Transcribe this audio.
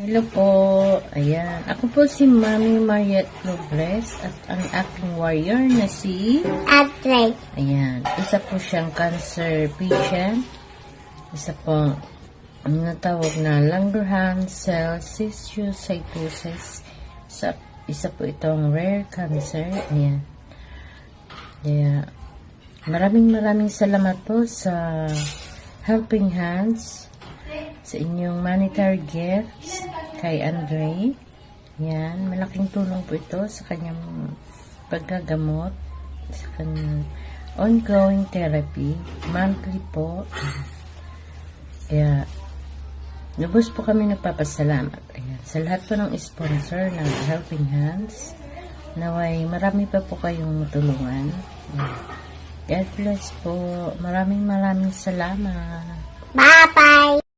Hello po. Ayan. Ako po si Mami Mariette Robles at ang aking warrior na si Atre. Ayan. Isa po siyang cancer patient. Isa po ang natawag na Langerhans cell histiocytosis. Isa po itong rare cancer. Ayan. Kaya maraming salamat po sa Helping Hands, sa inyong monetary gifts kay Andre. Yan, malaking tulong po ito sa kanyang paggagamot, sa kanyang ongoing therapy, monthly po. Kaya, lubos po kami nagpapasalamat. Ayan, sa lahat po ng sponsor ng Helping Hands, naway marami pa po kayong matulungan. God bless po. Maraming salamat. Bye-bye.